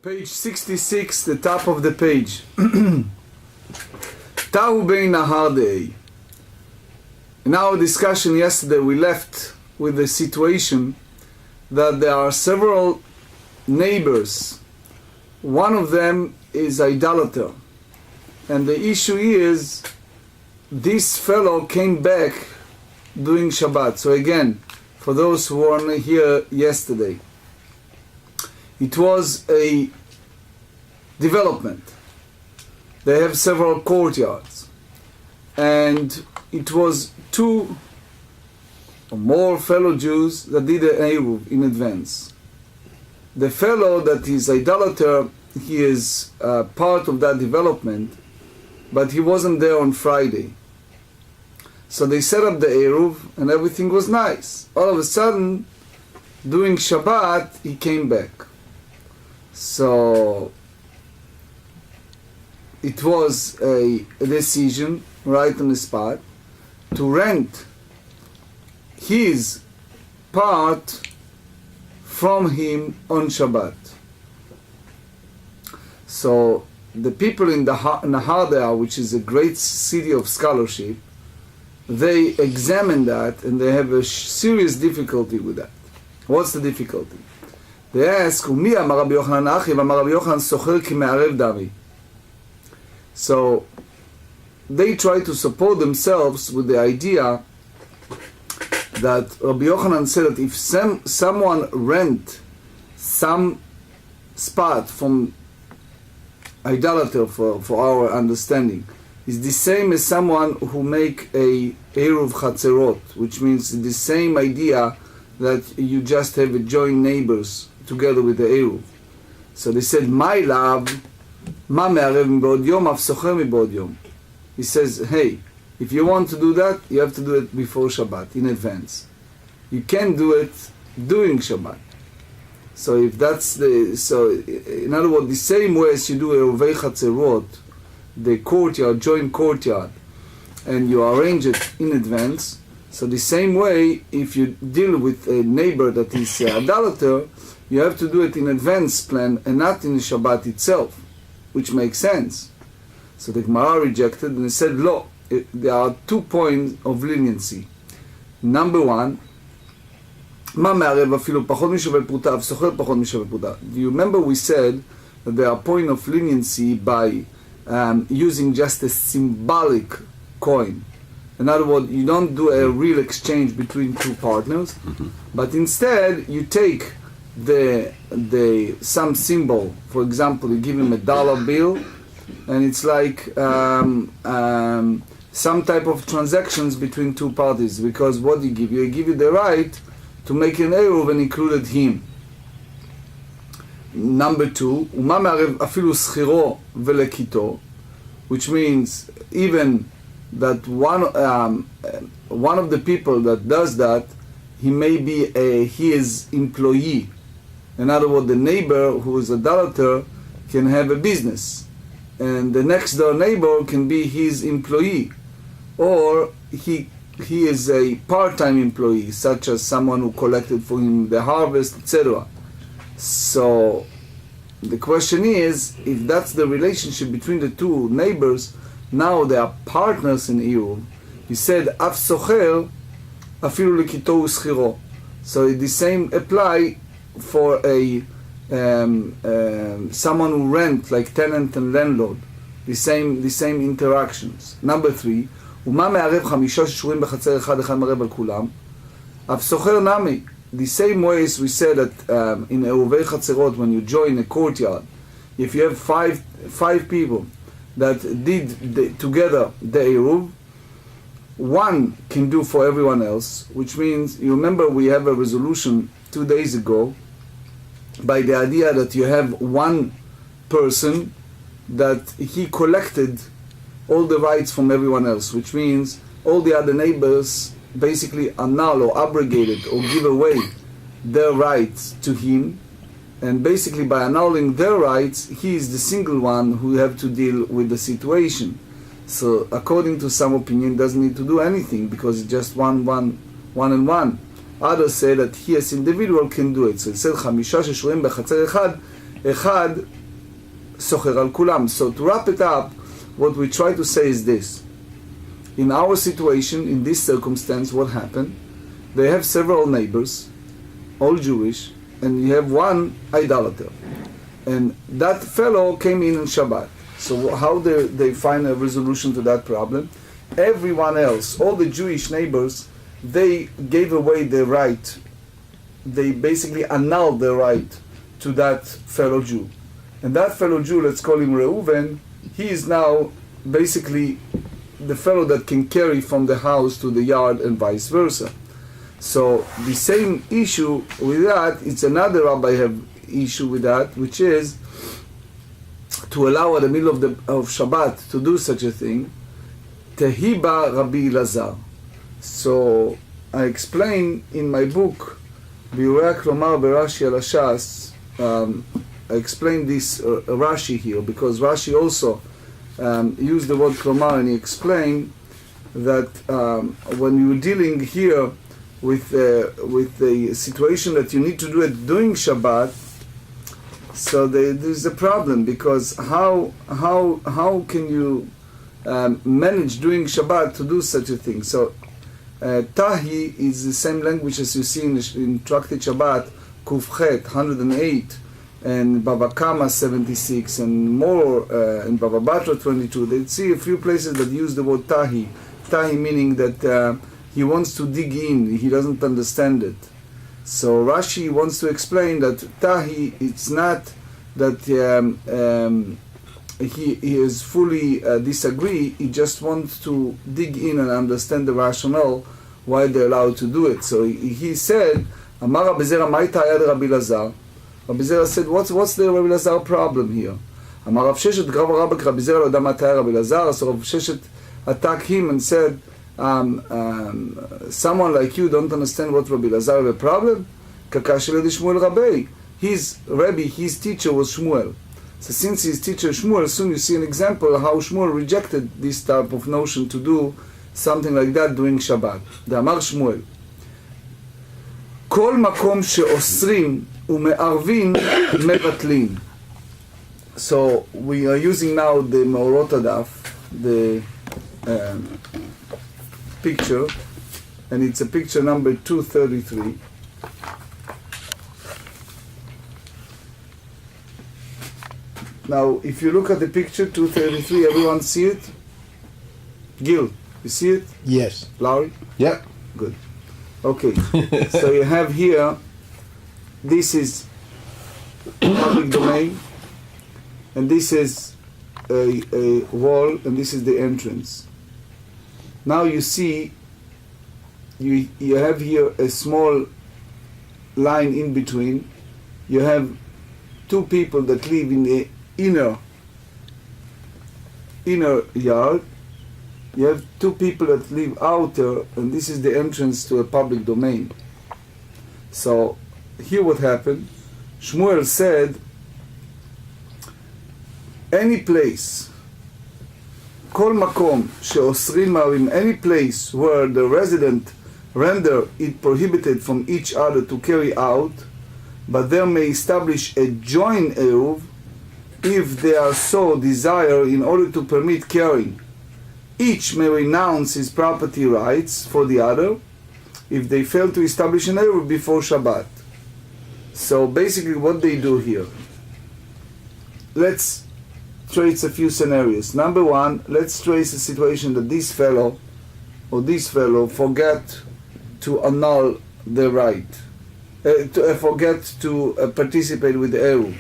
Page 66, the top of the page. Tahu bein nahardei. In our discussion yesterday, we left with the situation that there are several neighbors. One of them is idolater. And the issue is, this fellow came back doing Shabbat. So again, for those who weren't here yesterday, it was a development. They have several courtyards. And it was two or more fellow Jews that did an Eruv in advance. The fellow that is idolater, he is part of that development, but he wasn't there on Friday. So they set up the Eruv and everything was nice. All of a sudden, during Shabbat, he came back. So it was a decision right on the spot to rent his part from him on Shabbat. So the people in the Nahardea, which is a great city of scholarship, they examine that and they have a serious difficulty with that. What's the difficulty? They ask, "Umi amar Rabbi Yochanan achi, v'amar Rabbi Yochanan socher ki me'arev dami." So they try to support themselves with the idea that Rabbi Yochanan said that if someone rent some spot from idolater, for our understanding, is the same as someone who make a Eruv Chatzerot, which means the same idea that you just have a joint neighbors together with the Eruv. So they said, "My love, ma me'arev m'bod yom, af socher m'bod yom." He says, hey, if you want to do that, you have to do it before Shabbat, in advance. You can't do it during Shabbat. So if that's in other words, the same way as you do Eruvei Chatzerot, the courtyard, joint courtyard, and you arrange it in advance, so the same way, if you deal with a neighbor that is idolater, you have to do it in advance plan and not in the Shabbat itself, which makes sense. So the Gemara rejected and said, "Lo, there are 2 points of leniency. Number one, מה מערב אפילו פחות משווה פרוטה, וסוחר פחות משווה פרוטה." Do you remember we said that there are point of leniency by using just a symbolic coin. In other words, you don't do a real exchange between two partners, but instead you take some symbol. For example, you give him a dollar bill, and it's like some type of transactions between two parties. Because what do you give you? You give you the right to make an Eruv and included him. Number two, ומה מערב אפילו שכירו ולקיטו, which means even that one of the people that does that, he may be his employee. In other words, the neighbor who is a idolater can have a business, and the next door neighbor can be his employee, or he is a part-time employee, such as someone who collected for him the harvest, etc. So the question is, if that's the relationship between the two neighbors, now they are partners in Eruv. He said, "Af socher afilu lekito u'schiro." So the same apply for a someone who rent, like tenant and landlord. The same interactions. Number three, ומה מערב 5 ששורים בחצר אחד מערב על כולם? אף סוחר נמי. The same way as we said that in Eruvei Chatzerot, when you join a courtyard, if you have five people that did together the Eruv, one can do for everyone else, which means, you remember we have a resolution 2 days ago by the idea that you have one person that he collected all the rights from everyone else, which means all the other neighbors basically annul or abrogated or give away their rights to him, and basically by annulling their rights, he is the single one who have to deal with the situation. So according to some opinion, doesn't need to do anything because it's just one and one. Others say that he as individual can do it. So it said 5 ששורים בחצר אחד, אחד סוחר על כולם. So to wrap it up, what we try to say is this. In our situation, in this circumstance, what happened? They have several neighbors, all Jewish, and you have one idolater. And that fellow came in on Shabbat. So how they find a resolution to that problem? Everyone else, all the Jewish neighbors, they gave away their right. They basically annulled their right to that fellow Jew. And that fellow Jew, let's call him Reuven, he is now basically the fellow that can carry from the house to the yard and vice versa. So the same issue with that, it's another rabbi have issue with that, which is to allow at the middle of Shabbat to do such a thing. Tehiba Rabbi Elazar. So I explain in my book, Biurei Klomar Berashi al Hashas, I explain this Rashi here because Rashi also used the word Klomar, and he explained that when you're dealing here with the situation that you need to do it during Shabbat, so there's a problem, because how can you manage during Shabbat to do such a thing? So Tahi is the same language as you see in Tractate Shabbat, Kufchet 108, and Baba Kama 76, and more in Baba Batra 22. They see a few places that use the word Tahi. Tahi meaning that he wants to dig in, he doesn't understand it. So Rashi wants to explain that Tahi, it's not that he is fully disagree, he just wants to dig in and understand the rationale why they're allowed to do it. So he said, Amar Rabbi Zera Maita Yad Rabbi Elazar. Rabbi Zera said, what's the Rabbi Elazar problem here? Amar Rav Sheshet Grav Rabbi Rabbi Zera Lo Dama Taya Rabbi Elazar. So Rav Sheshet attacked him and said, someone like you don't understand what Rabbi Elazar have a problem? Kakashel Shmuel Rabbi. His Rabbi, his teacher was Shmuel. So since his teacher Shmuel, soon you see an example of how Shmuel rejected this type of notion to do something like that during Shabbat. Amar Shmuel, Kol makom she'osrim u'me'arvin mevatlin. So we are using now the Meorot Daf, the picture, and it's a picture number 233. Now, if you look at the picture 233, everyone see it? Gil, you see it? Yes. Larry? Yeah. Good. Okay. So you have here, this is public domain, and this is a wall, and this is the entrance. Now you see, you have here a small line in between. You have two people that live in the inner yard. You have two people that live outer, and this is the entrance to a public domain. So here what happened, Shmuel said, any place, kol makom she'osrin ma'arim, any place where the resident render it prohibited from each other to carry out, but there may establish a joint eruv if they are so desire in order to permit carrying. Each may renounce his property rights for the other if they fail to establish an eruv before Shabbat. So basically what they do here, let's trace a few scenarios. Number one, let's trace a situation that this fellow forget to annul the right, forget to participate with the eruv.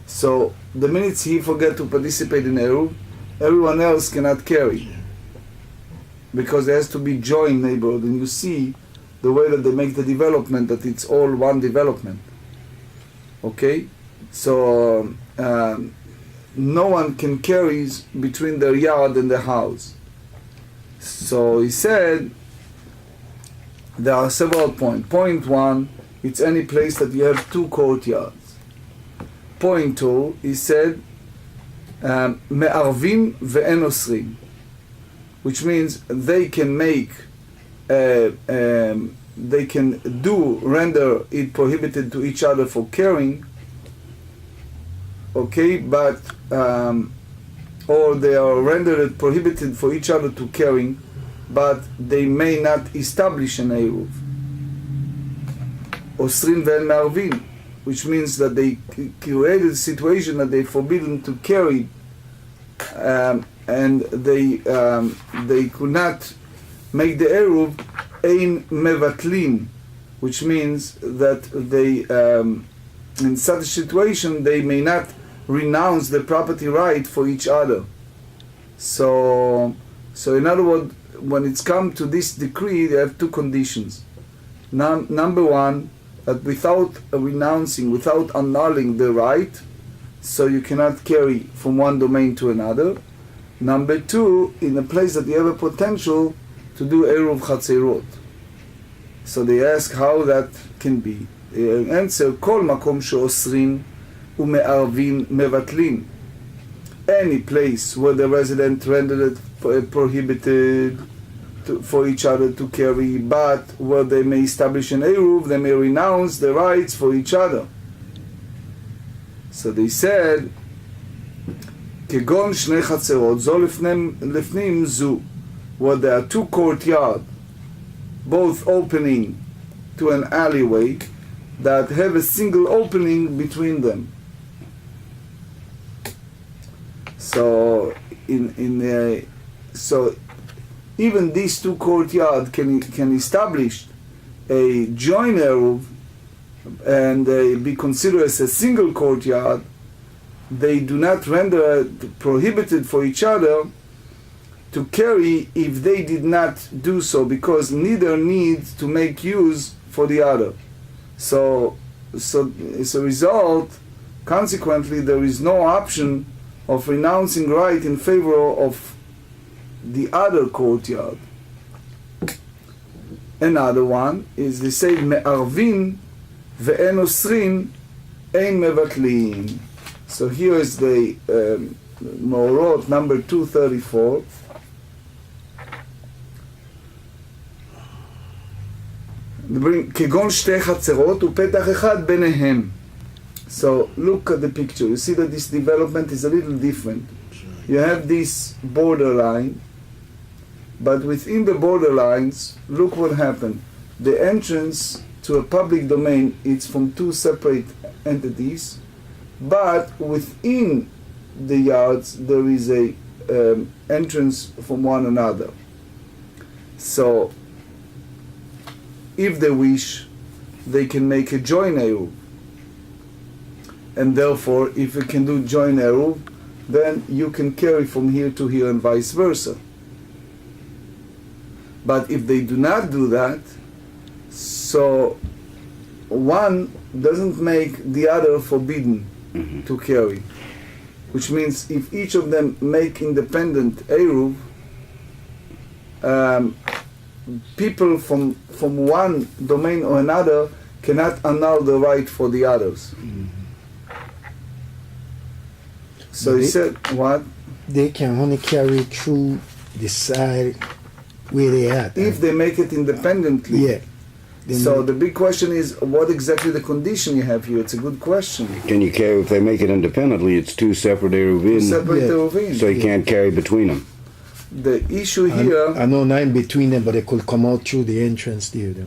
So the minute he forget to participate in eruv, everyone else cannot carry, because there has to be joint neighborhood. And you see the way that they make the development, that it's all one development. Okay, so no one can carry between their yard and the house. So he said there are several points. Point one, it's any place that you have two courtyards. Point two, he said me'arvin ve'en osrin, which means they can make they can render it prohibited to each other for carrying, okay, but or they are rendered prohibited for each other to carry, but they may not establish an Eruv. Osrin ve'en me'arvin, which means that they created a situation that they forbidden to carry, and they could not make the Eruv ein mevatlin, which means that they in such a situation they may not renounce the property right for each other. So in other words, when it's come to this decree, they have two conditions. Number one, that without renouncing, without annulling the right, so you cannot carry from one domain to another. Number two, in a place that you have a potential to do Eruv Chatzerot. So they ask how that can be. They answer, Kol makom she'osrin u'me'arvin mevatlin. Any place where the resident rendered it prohibited for each other to carry, but where they may establish an Eruv, they may renounce the rights for each other. So they said, Kegon shnei chatzerot, zo lefnim zu, where there are two courtyards, both opening to an alleyway, that have a single opening between them. So so even these two courtyards can establish a joint Eruv and be considered as a single courtyard. They do not render it prohibited for each other to carry if they did not do so, because neither needs to make use for the other. So as a result, consequently, there is no option of renouncing right in favor of the other courtyard. Another one is they say me'arvin ve'en osrin ein mevatlin. So here is the Morot number 234. כגון שתי חצרות ופתח אחד ביניהם. So look at the picture. You see that this development is a little different. You have this borderline, but within the borderlines, look what happened. The entrance to a public domain, it's from two separate entities, but within the yards there is a entrance from one another. So if they wish, they can make a joint Eruv. And therefore, if you can do joint Eruv, then you can carry from here to here and vice versa. But if they do not do that, so one doesn't make the other forbidden to carry. Which means if each of them make independent Eruv, people from one domain or another cannot annul the right for the others. So he said, what? They can only carry through the side where they at. If they make it independently. Yeah. So the big question is, what exactly the condition you have here? It's a good question. Can you carry, if they make it independently, it's two separate Eiruvin. Eiruvin. So you can't carry between them. The issue here... I know not in between them, but they could come out through the entrance there.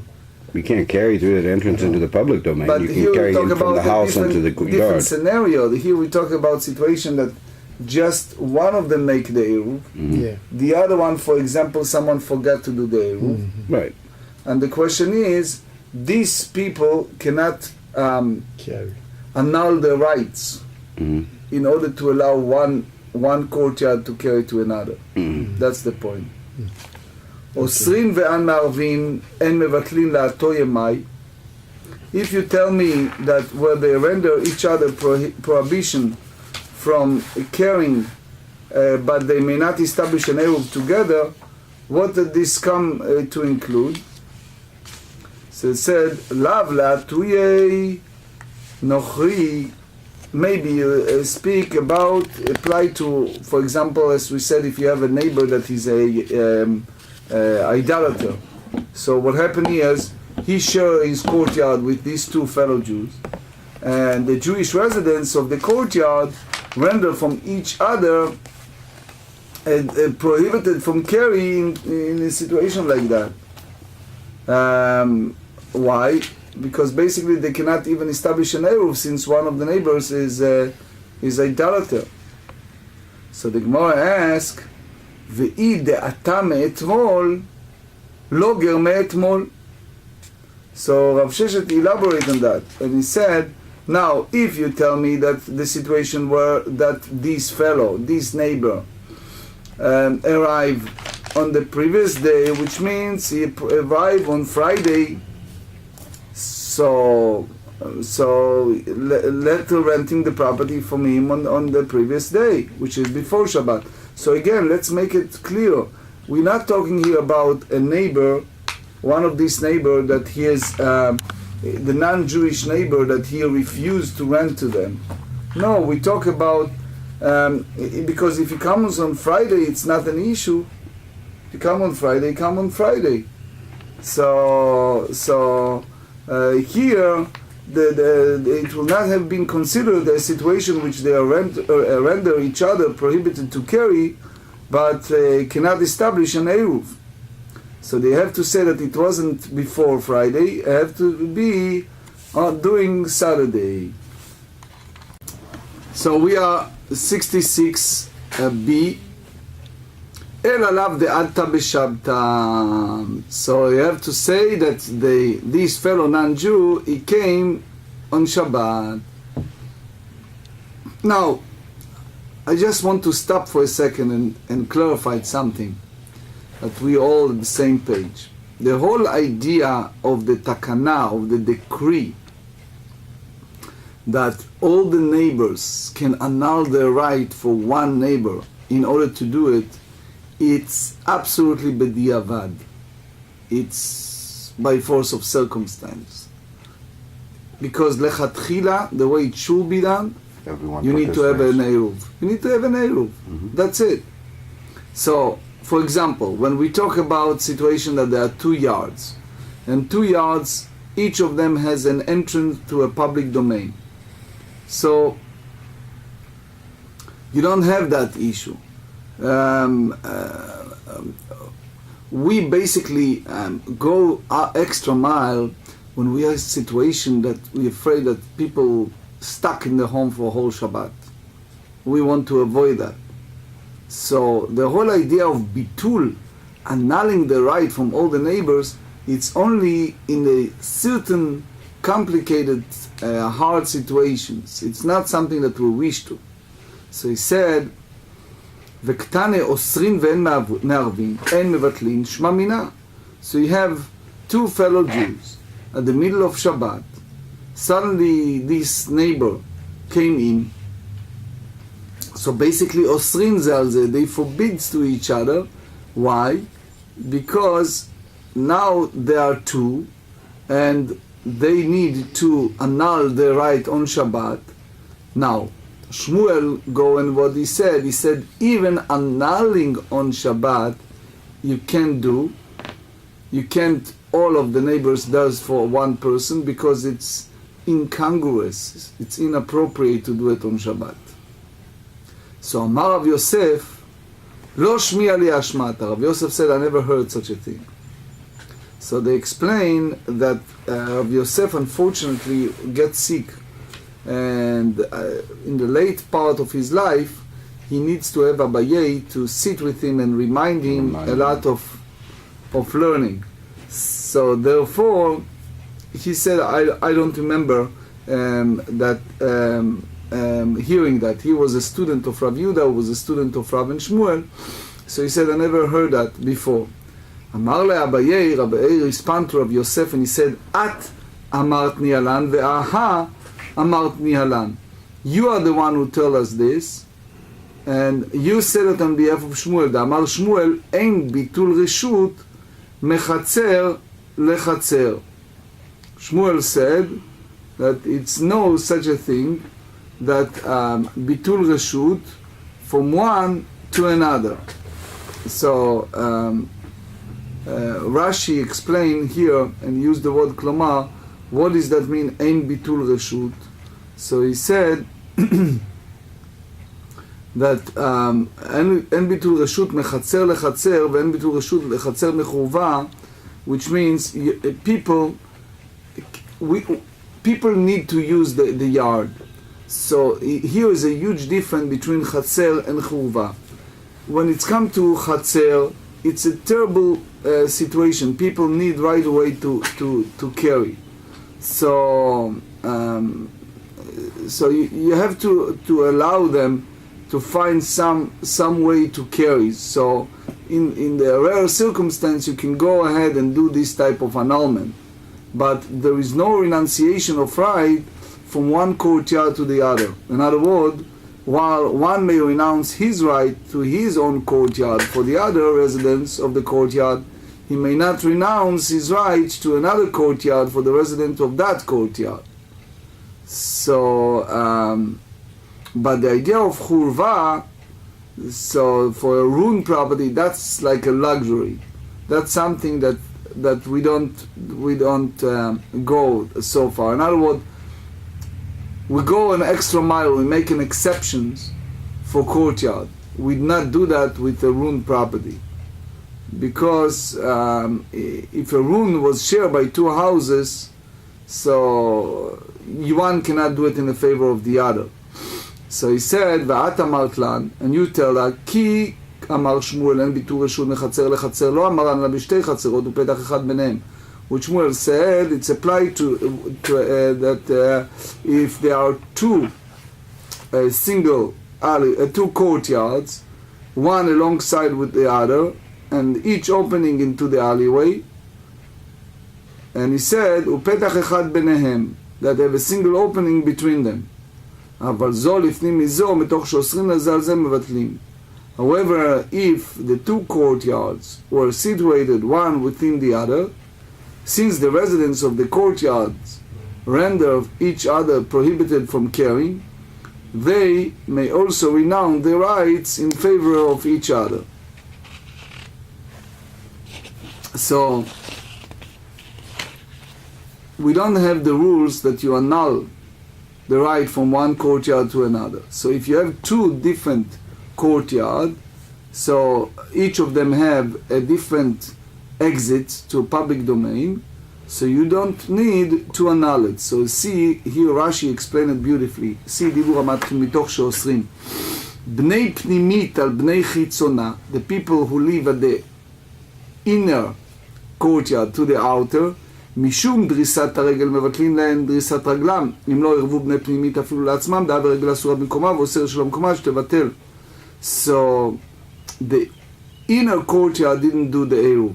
You can't carry through that entrance into the public domain. But you can carry in from the house into the different yard. Scenario. Here we talk about situation that just one of them make the Eruv. Yeah. The other one, for example, someone forgot to do the Eruv. Right. And the question is, these people cannot annul their rights in order to allow one courtyard to carry to another. That's the point. Osrin ve'an me'arvin en mevatlin la'ato yemai. If you tell me that where they render each other prohibition from carrying, but they may not establish an Eruv together, what did this come to include? So it said, Lav la'atuyei nochri. Maybe you speak about, apply to, for example, as we said, if you have a neighbor that is a idolater. So what happened here is, he shared his courtyard with these two fellow Jews, and the Jewish residents of the courtyard render from each other and prohibited from carrying in a situation like that. Why? Because basically they cannot even establish an Eruv since one of the neighbors is idolater. So the Gemara asks, Ve'i de'ata me'etmol, loger me'etmol. So Rav Sheshet elaborated on that, and he said, now if you tell me that the situation were that this neighbor arrived on the previous day, which means he arrived on Friday, so later renting the property from him on the previous day, which is before Shabbat. So again, let's make it clear. We're not talking here about a neighbor, one of these neighbor that he is the non-Jewish neighbor that he refused to rent to them. No, we talk about because if he comes on Friday, it's not an issue. If you come on Friday, come on Friday. So here, it will not have been considered a situation which they are render each other prohibited to carry, but cannot establish an Eruv. So they have to say that it wasn't before Friday, it have to be during Saturday. So we are 66b. So you have to say that this fellow non-Jew, he came on Shabbat. Now, I just want to stop for a second and clarify something, that we all on the same page. The whole idea of the takana, of the decree, that all the neighbors can annul their right for one neighbor in order to do it, it's absolutely b'diavad. It's by force of circumstance. Because lechatchila, the way it should be done, you need to have an Eruv. You need to have an Eruv. That's it. So, for example, when we talk about situation that there are 2 yards, and 2 yards, each of them has an entrance to a public domain. So, you don't have that issue. We basically go extra mile when we are in a situation that we're afraid that people stuck in the home for a whole Shabbat. We want to avoid that. So the whole idea of bitul, annulling the right from all the neighbors, it's only in a certain complicated, hard situations. It's not something that we wish to. So he said, "V'ktane osrin ve'en me'arvin, en mevatlin shma mina." So you have 2 fellow Jews at the middle of Shabbat. Suddenly this neighbor came in. So basically osrin zalze, they forbids to each other. Why? Because now there are 2 and they need to annul their right on Shabbat. Now Shmuel go and what he said even annulling on Shabbat you can't do. You can't, all of the neighbors does for one person because it's incongruous, it's inappropriate to do it on Shabbat. So Amar Rav Yosef, Lo shmi'a li ashmata. Rav Yosef said, I never heard such a thing. So they explain that Rav Yosef unfortunately gets sick, and in the late part of his life he needs to have Abaye to sit with him and remind him a lot of learning. So therefore he said, I don't remember that hearing that. He was a student of Rav Yehuda, was a student of Rav and Shmuel, so he said, I never heard that before. Amar le Abaye, Rabbi responded to Rav Yosef and he said, At amart nihalan ve'aha amart nihalan. You are the one who told us this, and you said it on behalf of Shmuel. Amar Shmuel, ein bitul reshut mechatzer lechatzer. Shmuel said that it's no such a thing that bitul reshut from one to another. So Rashi explained here and used the word klomar. What does that mean? Ein bitul reshut. So he said that אין ביטול רשות מחצר לחצר ואין ביטול רשות לחצר מחורבה, which means people need to use the yard. So here is a huge difference between chatzer and churva. When it's come to chatzer, it's a terrible situation. People need right away to carry. So you have to allow them to find some way to carry. So in the rare circumstance, you can go ahead and do this type of annulment. But there is no renunciation of right from one courtyard to the other. In other words, while one may renounce his right to his own courtyard for the other residents of the courtyard, he may not renounce his right to another courtyard for the resident of that courtyard. So, but the idea of churva, so for a ruined property, that's like a luxury. That's something that we don't go so far. In other words, we go an extra mile. We make an exceptions for courtyard. We not do that with a ruined property, because if a ruin was shared by two houses, so one cannot do it in the favor of the other. So he said, "Va'at amart lan," and you tell her, "Ki אמר שמואל אין ביטול רשות מחצר לחצר לא אמרן לה בשתי חצרות ופתח אחד ביניהם." Which Shmuel said it's applied to that if there are two single alley, two courtyards, one alongside with the other, and each opening into the alleyway, and he said ופתח אחד ביניהם, that they have a single opening between them. אבל זו לפנים מזו מתוך שאוסרים לזה על זה מבטלים. However, if the two courtyards were situated one within the other, since the residents of the courtyards render each other prohibited from carrying, they may also renounce their rights in favor of each other. So, we don't have the rules that you annul the right from one courtyard to another. So if you have two different courtyard, so each of them have a different exit to a public domain, so you don't need to annul it. So see, here Rashi explained it beautifully. See, דיבור המתחיל מתוך שאוסרים. בני פנימית על בני חיצונה, the people who live at the inner courtyard to the outer, משום דריסת הרגל מבטלים להן דריסת רגלם, אם לא ירבו בני פנימית אפילו לעצמם, דעה ורגל אסורה במקומה ואוסר שלא במקומה שתבטל. So the inner courtyard didn't do the Eruv.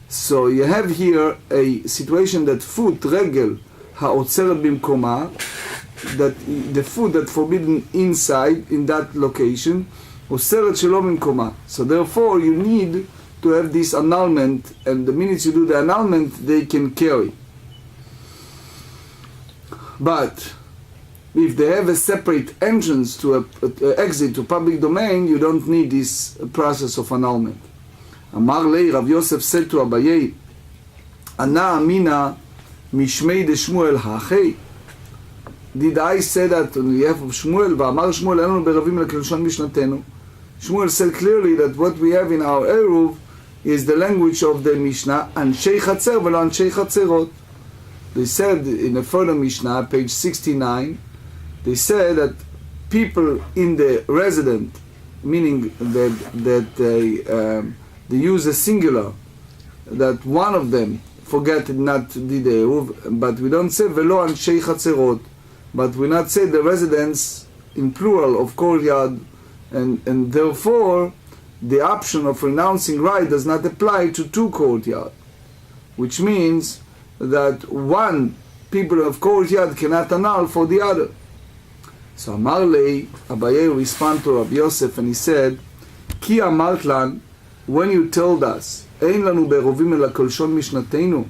So you have here a situation that foot regel האוצרת במקומה, that the foot that forbidden inside in that location אוסרת שלא במקומה. So therefore you need to have this annulment, and the minute you do the annulment they can carry. But if they have a separate entrance to a exit to public domain, you don't need this process of annulment. אמר לי רב יוסף סלטו אביי, ענה אמינא משמי דשמואל הכי. Did I say that on behalf of Shmuel? ואמר שמואל אין לנו ברבים אלא כלשון משנתנו. Shmuel said clearly that what we have in our Eruv is the language of the Mishnah, אנשי חצר ולא אנשי חצרות. They said in a further Mishnah, page 69, they said that people in the resident, meaning that they use a singular, that one of them forget not did the Eruv, but we don't say ולא אנשי חצרות, but we not say the residents in plural of courtyard, and therefore the option of renouncing right does not apply to two courtyard, which means that one people of courtyard cannot annul for the other. So Amar Lei, Abaye responded to Rabbi Yosef and he said, Ki amart lan, when you told us, Ein lanu be'erovim ela kolshon mishnatenu,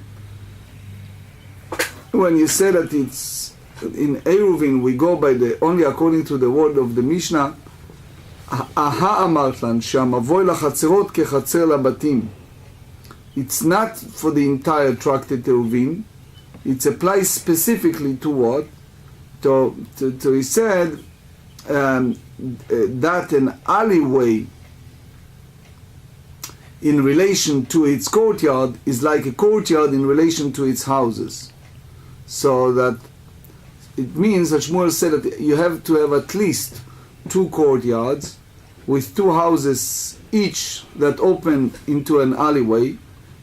when you said that it's in Eiruvin we go by the only according to the word of the Mishnah, Aha amart lan, שהמבוי לחצרות כחצר לבתים. It's not for the entire tractate Eiruvin, it applies specifically to what? So he said that an alleyway in relation to its courtyard is like a courtyard in relation to its houses. So that it means that Shmuel said that you have to have at least 2 courtyards with 2 houses each that open into an alleyway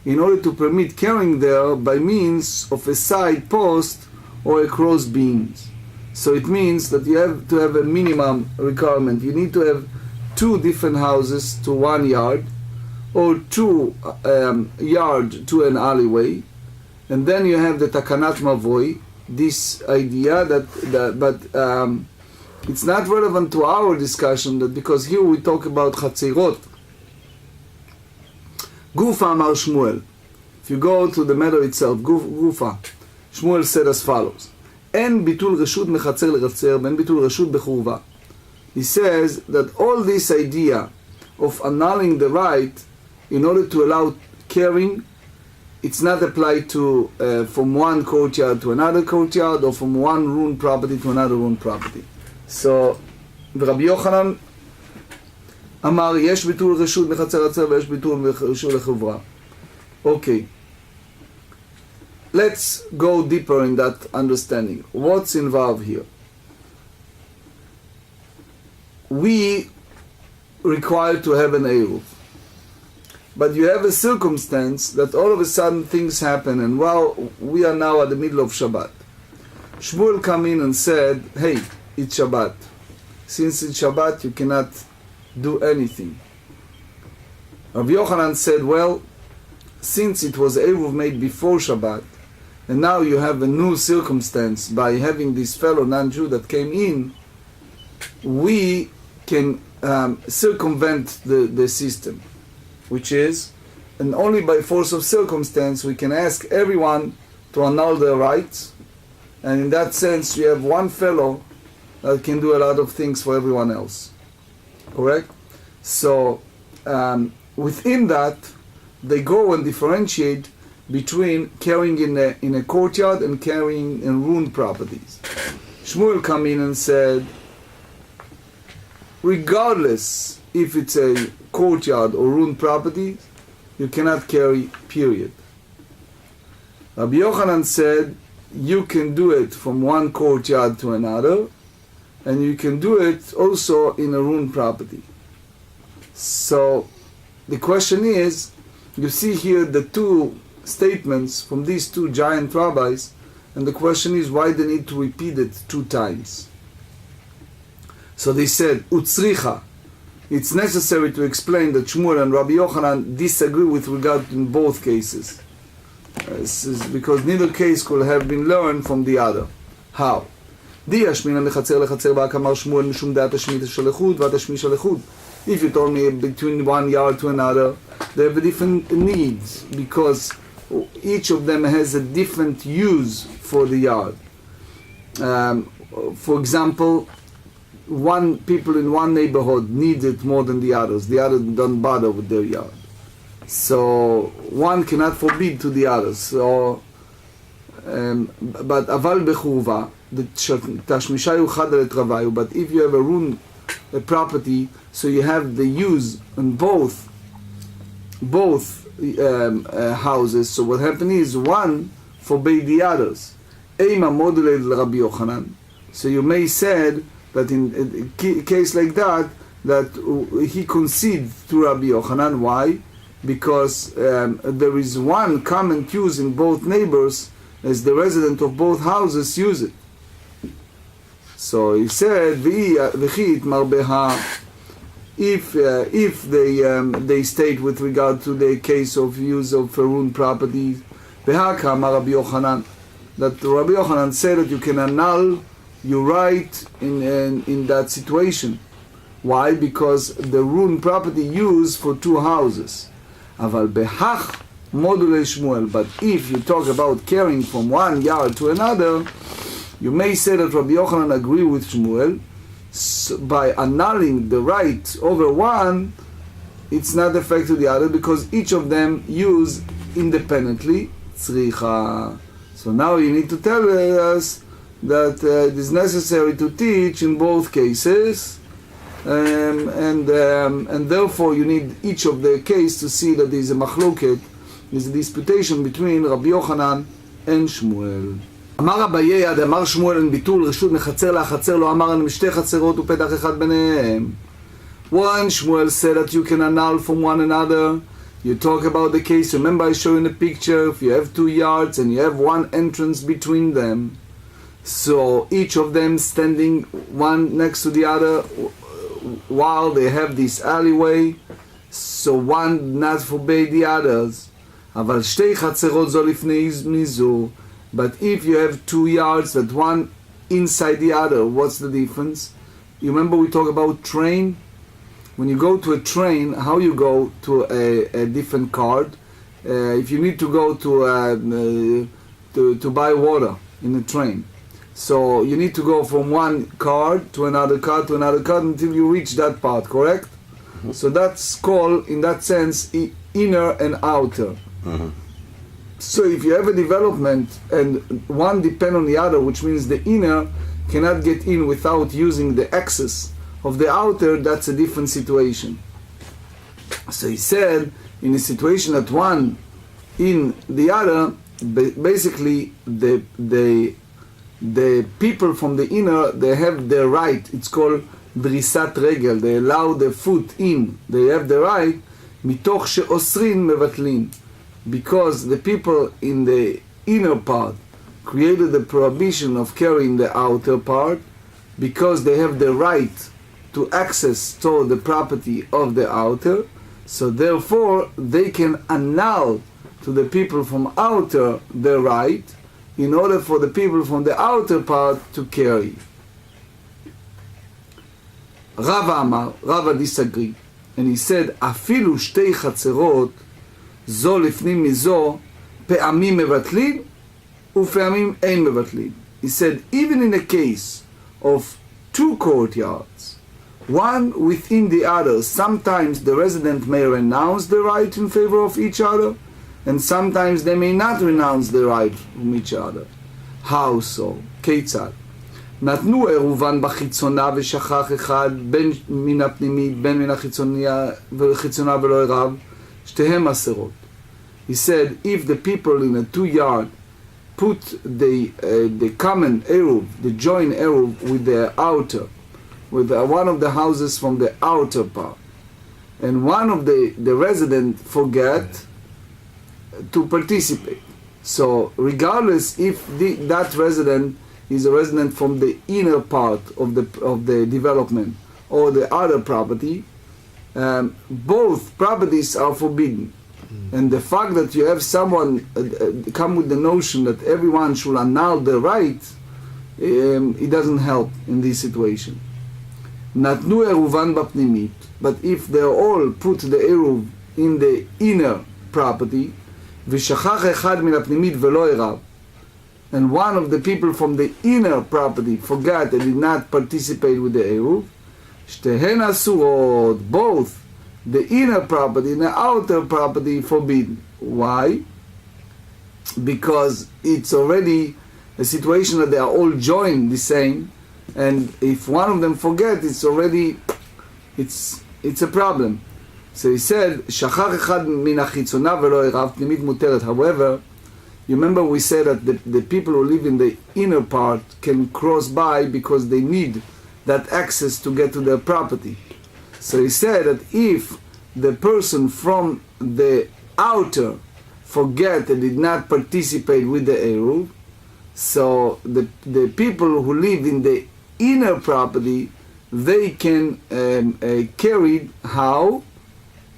in order to permit carrying there by means of a side post or a cross beams. So it means that you have to have a minimum requirement. You need to have 2 different houses to 1 yard, or 2 yard to an alleyway, and then you have the takanat mavoi, this idea but it's not relevant to our discussion, that because here we talk about chatzirot. Gufa amar Shmuel. If you go to the matter itself, Gufa, Shmuel said as follows: En bitul reshut mechatzer leratzer, ben bitul reshut bechurva. He says that all this idea of annulling the right in order to allow carrying, it's not applied to from one courtyard to another courtyard, or from one ruined property to another ruined property. So, Rabbi Yochanan אמר, יש ביטול רשות מחצר עצר ויש ביטול רשות לחברה. Okay. Let's go deeper in that understanding. What's involved here? We require to have an Eruv. But you have a circumstance that all of a sudden things happen, and while we are now at the middle of Shabbat, Shmuel came in and said, hey, it's Shabbat. Since it's Shabbat, you cannot do anything. Rabbi Yochanan said, well, since it was Eruv made before Shabbat, and now you have a new circumstance by having this fellow non-Jew that came in, we can circumvent the system, which is, and only by force of circumstance we can ask everyone to annul their rights, and in that sense you have one fellow that can do a lot of things for everyone else. Correct? So within that, they go and differentiate between carrying in a courtyard and carrying in ruined properties. Shmuel come in and said, regardless if it's a courtyard or ruined property, you cannot carry, period. Rabbi Yochanan said, you can do it from one courtyard to another, and you can do it also in a ruined property. So the question is, you see here the 2 statements from these 2 giant rabbis, and the question is why they need to repeat it 2 times. So they said, Utzricha, it's necessary to explain that Shmuel and Rabbi Yochanan disagree with regard in both cases. This is because neither case could have been learned from the other. How? If you told me between one yard to another, they have different needs because each of them has a different use for the yard. For example, people in one neighborhood need it more than the others. The others don't bother with their yard. So one cannot forbid to the others. So, but aval bechurva, tashmisha yuchad letravayu. But if you have a property, so you have the use in both houses. So what happened is one forbade the others. Eima modulated Rabbi Yochanan. So you may said that in a case like that he concedes to Rabbi Yochanan. Why? Because there is one common use in both neighbors, as the resident of both houses use it. So he said, if they state with regard to the case of use of ruined property, that Rabbi Yochanan said that you can annul your right in that situation. Why? Because the ruined property used for 2 houses. Aval behach module Shmuel. But if you talk about carrying from one yard to another, you may say that Rabbi Yochanan agree with Shmuel. So by annulling the right over one, it's not affected to the other because each of them use independently tzricha. So now you need to tell us that it is necessary to teach in both cases, and therefore you need each of the case to see that there is a machloket, there is a disputation between Rabbi Yochanan and Shmuel. אמר אביי עד אמר שמואל אין ביטול רשות מחצר לחצר לא אמר אין שתי חצרות ופתח אחד ביניהם. One, Shmuel said that you can annul from one another. You talk about the case, remember I showed you in the picture, if you have 2 yards and you have one entrance between them, so each of them standing one next to the other while they have this alleyway, so one not forbade the others. אבל שתי חצרות זו לפני מזו. But if you have 2 yards, that one inside the other, what's the difference? You remember we talk about train? When you go to a train, how you go to a different card? If you need to go to buy water in a train, so you need to go from one card to another card to another card until you reach that part, correct? Mm-hmm. So that's called, in that sense, inner and outer. Mm-hmm. So if you have a development and one depend on the other, which means the inner cannot get in without using the access of the outer, that's a different situation. So he said, in a situation that one in the other, basically the people from the inner, they have the right, it's called drisat regel, they allow the foot in, they have the right, mitoch she'osrin mevatlin, because the people in the inner part created the prohibition of carrying the outer part, because they have the right to access toward the property of the outer, so therefore they can annul to the people from outer the right, in order for the people from the outer part to carry. Rava Amar, Rava disagreed, and he said, Afilu shtei chatzerot, זו לפנים מזו, פעמים מבטלים, ופעמים אין מבטלים. He said, even in a case of 2 courtyards, one within the other, sometimes the resident may renounce the right in favor of each other, and sometimes they may not renounce the right from each other. How so? כיצד? נתנו עירובין בחיצונה ושכח אחד בין מן הפנימית בין מן החיצונה ולא עירב, שתיהם אסרות. He said, if the people in a 2 yard put the common eruv, the joint eruv with the outer, with one of the houses from the outer part, and one of the resident forget to participate. So regardless if that resident is a resident from the inner part of the development or the other property, both properties are forbidden. And the fact that you have someone come with the notion that everyone should annul the right, it doesn't help in this situation. נתנו עירובן בפנימית, but if they all put the עירוב in the inner property, ושכח אחד מן הפנימית ולא עירב, and one of the people from the inner property forgot and did not participate with the עירוב, שתיהן אסורות, both the inner property and the outer property forbidden. Why? Because it's already a situation that they are all joined the same, and if one of them forget, it's a problem. So he said, שכח אחד מן החיצונה ולא עירב, פנימית מותרת. However, you remember we said that the people who live in the inner part can cross by because they need that access to get to their property. So he said that if the person from the outer forget and did not participate with the eruv, so the people who live in the inner property, they can carry how?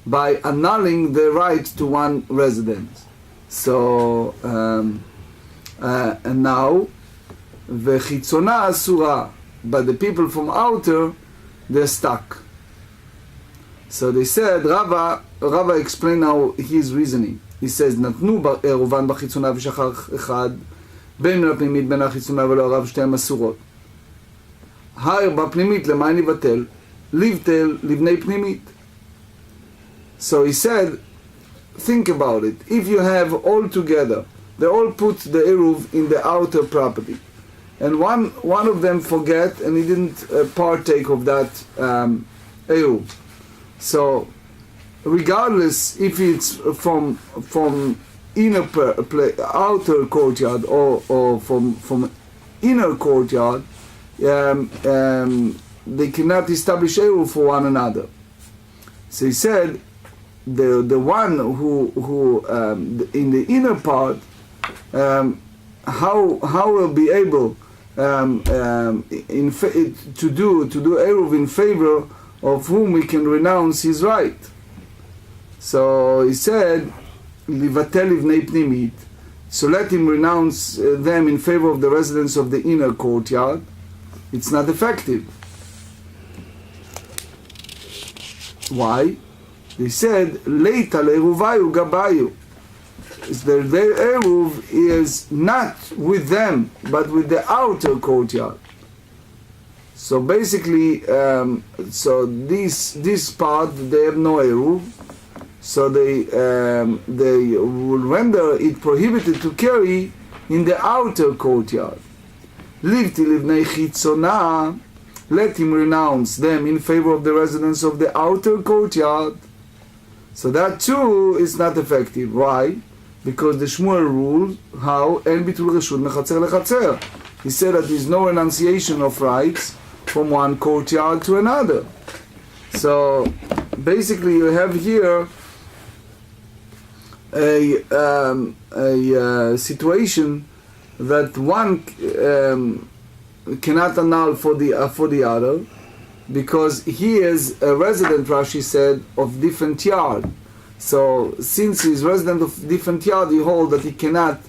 By annulling the right to one resident. So and now וחיצונה אסורה, but the people from outer, they're stuck. So they said, Rava explained now his reasoning. He says, נתנו עירובן בחיצונה ושכח אחד, בין מן הפנימית בין החיצונה ולא עירב, שתיהם אסורות. העיר בפנימית למה נבטל? לבטל לבני פנימית. So he said, think about it. If you have all together, they all put the eruv in the outer property, and one of them forget and he didn't partake of that Eruv. So regardless if it's from outer courtyard or from inner courtyard, they cannot establish Eruv for one another. So he said the one who in the inner part, how will be able to do Eruv in favor of whom we can renounce his right. So he said, Livatel livnei pnimit, so let him renounce them in favor of the residents of the inner courtyard. It's not effective. Why? They said, Leita le'eruvayu gabayu. Their Eruv is not with them, but with the outer courtyard. So basically, so this part they have no Eruv, so they will render it prohibited to carry in the outer courtyard. Livti livnei chitzona, let him renounce them in favor of the residents of the outer courtyard. So that too is not effective. Why? Because the Shmuel ruled how en bitul reshut mechatzer lechatzer. He said that there is no renunciation of rights from one courtyard to another. So basically, you have here a situation that one cannot annul for the other, because he is a resident, Rashi said, of different yard. So since he is resident of different yard, he holds that he cannot.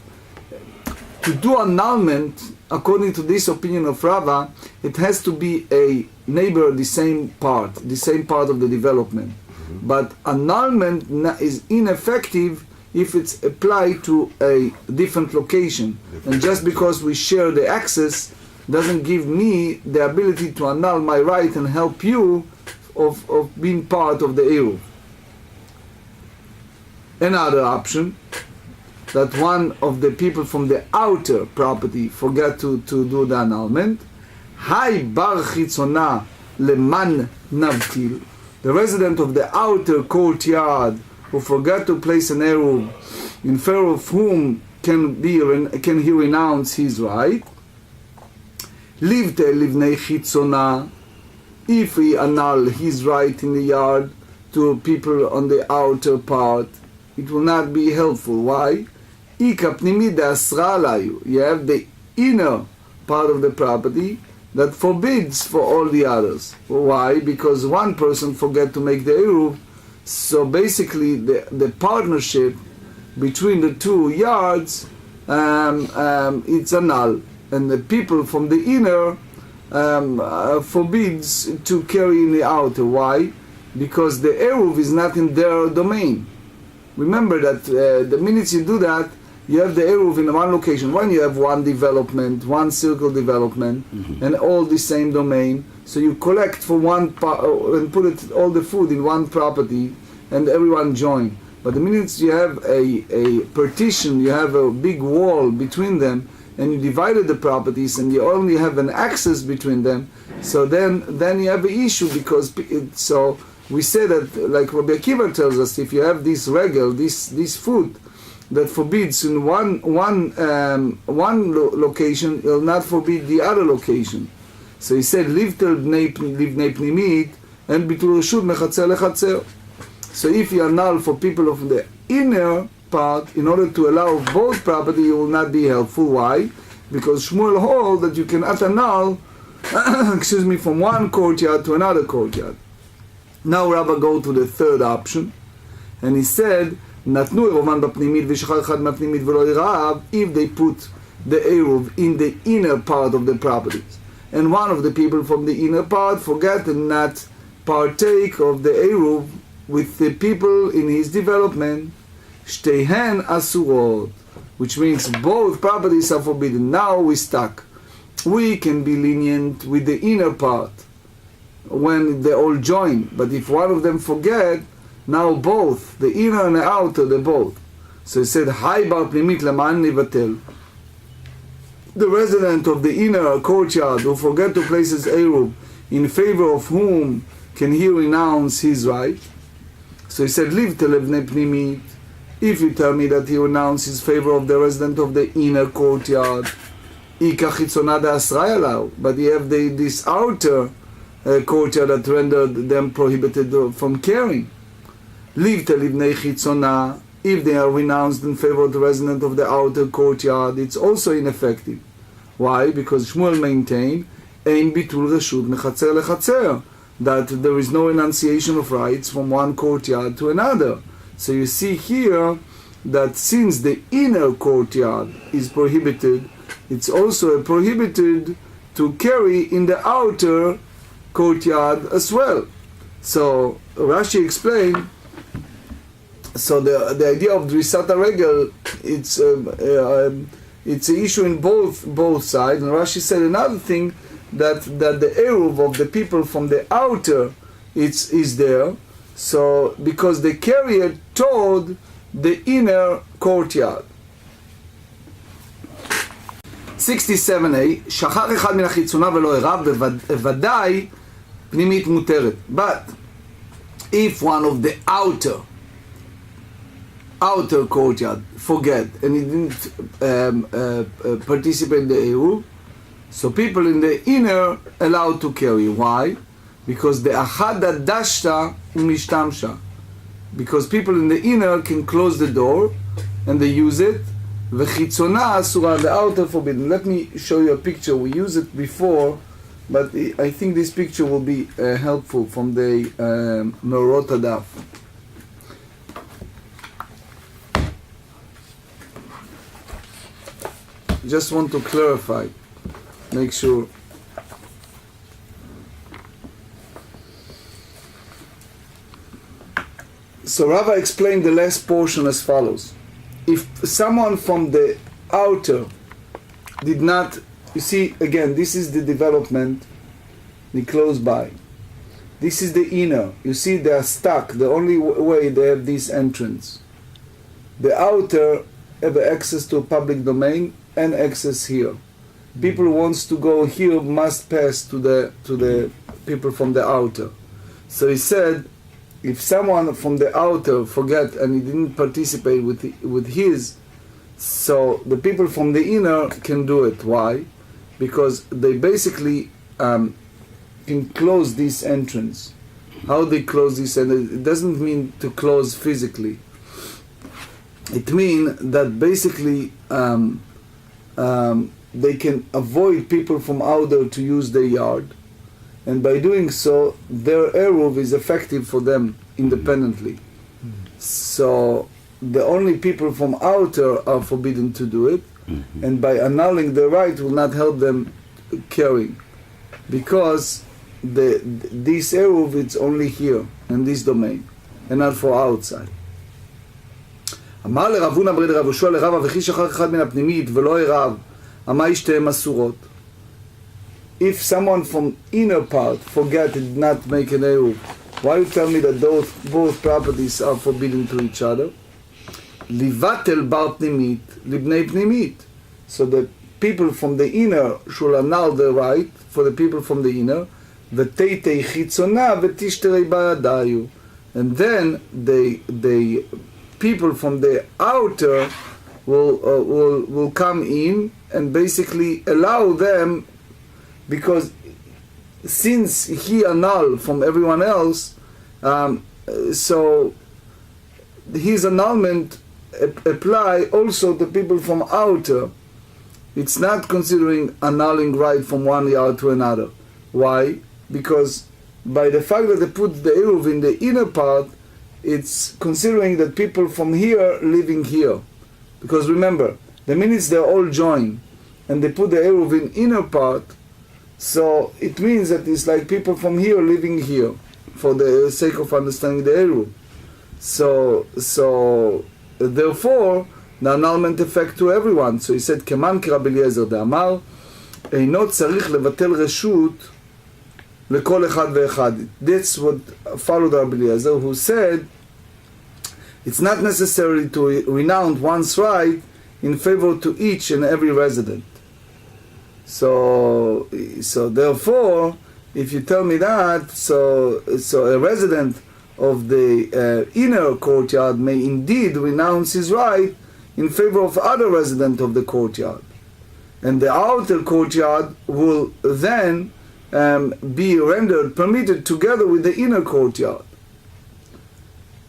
To do annulment, according to this opinion of Rava, it has to be a neighbor, the same part of the development. Mm-hmm. But annulment is ineffective if it's applied to a different location. And just because we share the access doesn't give me the ability to annul my right and help you of being part of the Eruv. Another option, that one of the people from the outer property forget to do the annulment. Hai bar chitzona leman navtil, the resident of the outer courtyard who forgot to place an Eruv in favor of whom can he renounce his right. Livte livnei chitzona, if he annul his right in the yard to people on the outer part, it will not be helpful. Why? You have the inner part of the property that forbids for all the others. Why? Because one person forget to make the Eruv, so basically the partnership between the two yards, it's annulled, and the people from the inner forbids to carry in the outer. Why? Because the Eruv is not in their domain. Remember that the minute you do that, you have the Eruv in one location. When you have one development, one circle development, mm-hmm. and all the same domain, so you collect for one and put all the food in one property, and everyone join. But the minute you have a partition, you have a big wall between them, and you divided the properties, and you only have an access between them, so then you have an issue, because so we say that, like Rabbi Akiva tells us, if you have this regel, this food that forbids in one location, it will not forbid the other location. So he said, livnei pnimit and bitul reshut mechatzer lechatzer. So if you annul for people of the inner part, in order to allow both property, it will not be helpful. Why? Because Shmuel holds that you cannot annul from one courtyard to another courtyard. Now Rabbi go to the third option, and he said, נתנו עירובין בפנימית ושחרר אחד מהפנימית ולא ירעב, if they put the Eruv in the inner part of the properties, and one of the people from the inner part forget and not partake of the Eruv with the people in his development, שתיהן אסורות, which means both properties are forbidden. Now we stuck. We can be lenient with the inner part when they all join, but if one of them forget, now both, the inner and the outer, they both. So he said, Hai bar pnimit leman nivatel. the resident of the inner courtyard who forget to place his Eruv, in favor of whom can he renounce his right? So he said, Liv televne pnimit. If you tell me that he renounces his favor of the resident of the inner courtyard, but you have this outer courtyard that rendered them prohibited from caring. Liv telivnei chitzona. If they are renounced in favor of the resident of the outer courtyard, it's also ineffective. Why? Because Shmuel maintained ein bitul reshut mechatzer lechatzer, that there is no renunciation of rights from one courtyard to another. So you see here that since the inner courtyard is prohibited, it's also prohibited to carry in the outer courtyard as well. So Rashi explained, so the idea of Drisat HaRegel, it's an issue in both sides. And Rashi said another thing, that the Eruv of the people from the outer is there, so because they carry it toward the inner courtyard. 67a, שכח אחד מן החיצונה ולא ערב, בוודאי פנימית מותרת. But if one of the outer courtyard forget and he didn't participate in the Eruv, so people in the inner allowed to carry. Why? Because the achada dashta umishtamsha. Because people in the inner can close the door and they use it. V'chitzona asura, the outer forbidden. Let me show you a picture. We used it before, but I think this picture will be helpful from the Meorot Daf. Just want to clarify. Make sure. So Rava explained the last portion as follows. If someone from the outer did not, you see, again, this is the development, the close by. This is the inner. You see, they are stuck. The only way they have this entrance. The outer have access to a public domain and access here. People who wants to go here must pass to the people from the outer. So he said, if someone from the outer forget and he didn't participate with his, so the people from the inner can do it. Why? Because they basically can close this entrance. How they close this? And it doesn't mean to close physically. It means that basically they can avoid people from outer to use their yard, and by doing so, their Eruv is effective for them independently. So the only people from outer are forbidden to do it, and by annulling the right will not help them carrying, because this Eruv is only here in this domain, and not for outside. אמר לרב הונא ברי דרב יהושע לרבא וכי שכח אחד מן הפנימית ולא ערב, אמר שתיהן אסורות. If someone from inner part forget and did not make an Eruv, why you tell me that both properties are forbidden to each other? Livatel bar pnimit libnei pnimit. So the people from the inner should annul the right for the people from the inner. V'teitei chitzona v'tishterei bayadayu. And then they people from the outer will come in and basically allow them, because since he annulled from everyone else, so his annulment apply also to people from outer. It's not considering annulling right from one yard to another. Why? Because by the fact that they put the Eruv in the inner part, it's considering that people from here living here. Because remember, the minutes they're all joined and they put the Eruv in inner part, so it means that it's like people from here living here, for the sake of understanding the Eruv. So therefore, the annulment effect to everyone. So he said, Keman כרבי אליעזר דאמר, אינו צריך לבטל רשות לכל אחד ואחד. That's what followed Rabbi Eliezer, who said, it's not necessary to renounce one's right in favor to each and every resident. So therefore, if you tell me that, so a resident of the inner courtyard may indeed renounce his right in favor of other resident of the courtyard, and the outer courtyard will then be rendered permitted together with the inner courtyard.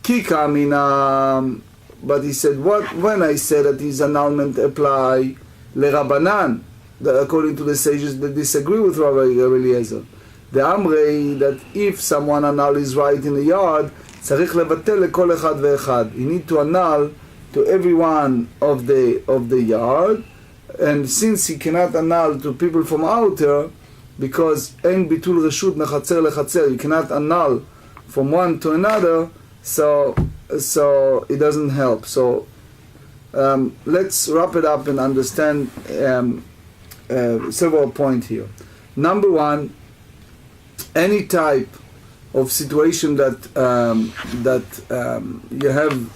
Kikamina, but he said, what when I said that his annulment apply lerabanan, according to the sages that disagree with Rabbi Eliezer, the Amrei, that if someone annul his right in the yard, tzarich levatel lekol echad ve'echad, he need to annul to everyone of the yard, and since he cannot annul to people from outer, because en bitul reshut mechatzer lechatzer, you cannot annul from one to another, so it doesn't help. So let's wrap it up and understand several points here. Number one, any type of situation that you have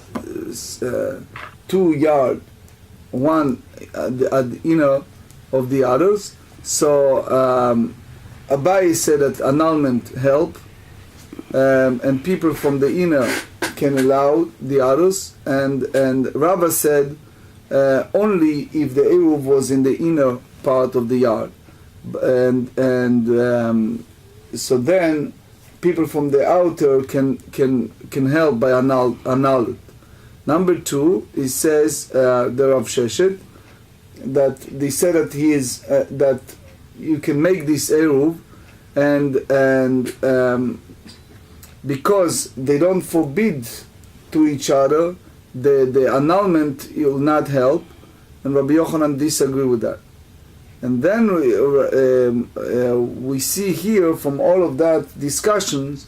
2 yards, one at the inner of the others. So Abai said that annulment help, and people from the inner can allow the others, and Rava said only if the Eruv was in the inner part of the yard, and so then people from the outer can help by annul it. Number 2, he says the Rav Sheshet, that they said that he is that you can make this Eruv, and because they don't forbid to each other, the annulment will not help, and Rabbi Yochanan disagree with that. And then we see here from all of that discussions,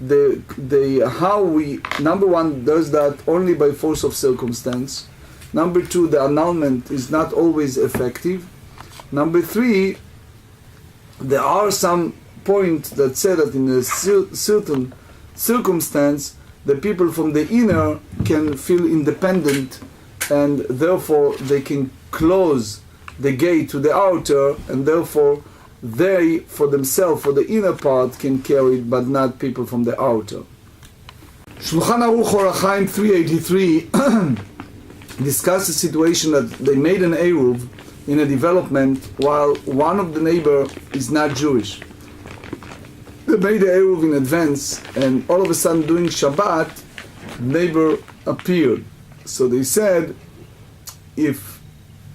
how we, number one, does that only by force of circumstance. Number 2, the annulment is not always effective. Number 3, there are some points that say that in a certain circumstance, the people from the inner can feel independent, and therefore they can close the gate to the outer, and therefore they, for themselves, for the inner part, can carry it, but not people from the outer. Shulchan Aruch Or HaChaim 383 discussed a situation that they made an Eruv in a development while one of the neighbor is not Jewish. They made the Eruv in advance, and all of a sudden during Shabbat, neighbor appeared. So they said, if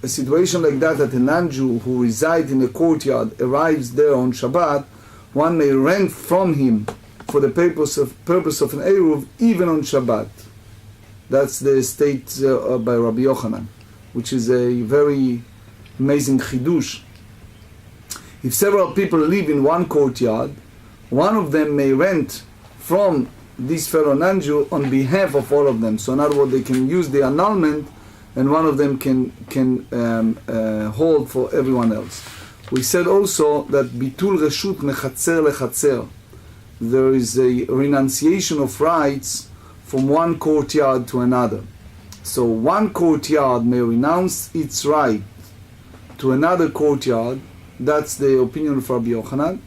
a situation like that a non-Jew who resides in the courtyard arrives there on Shabbat, one may rent from him for the purpose of an Eruv even on Shabbat. That's the state by Rabbi Yochanan, which is a very amazing chidush. If several people live in one courtyard, one of them may rent from this fellow non-Jew on behalf of all of them. So in other words, they can use the annulment, and one of them can hold for everyone else. We said also that bitul reshut mechatzer lechatzer, there is a renunciation of rights from one courtyard to another. So one courtyard may renounce its right to another courtyard. That's the opinion of Rabbi Yochanan.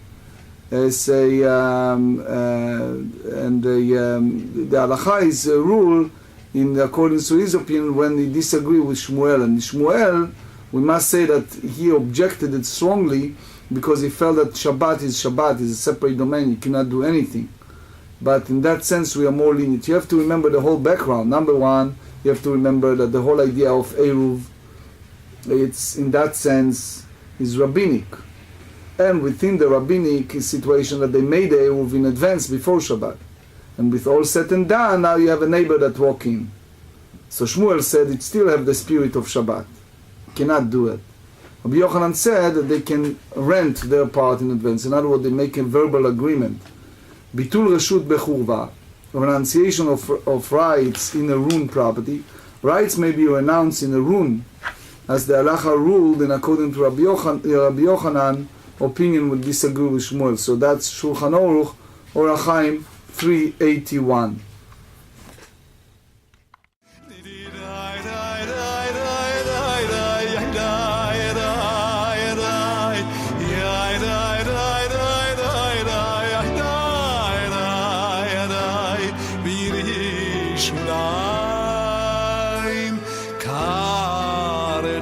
And the halacha is a rule in accordance to his opinion when he disagreed with Shmuel. And Shmuel, we must say that he objected it strongly because he felt that Shabbat is a separate domain, you cannot do anything. But in that sense we are more lenient. You have to remember the whole background. Number one, you have to remember that the whole idea of Eruv, it's in that sense is rabbinic. And within the rabbinic situation that they made the Eruv in advance before Shabbat. And with all said and done, now you have a neighbor that walk in. So Shmuel said it still have the spirit of Shabbat. You cannot do it. Rabbi Yochanan said that they can rent their part in advance. In other words, they make a verbal agreement. Bitul reshut bechurva, renunciation of rights in a ruined property. Rights may be renounced in a ruin, as the halacha ruled, and according to Rabbi Yochanan, opinion would disagree with Shmuel. So that's Shulchan Aruch Or HaChaim 381.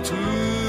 to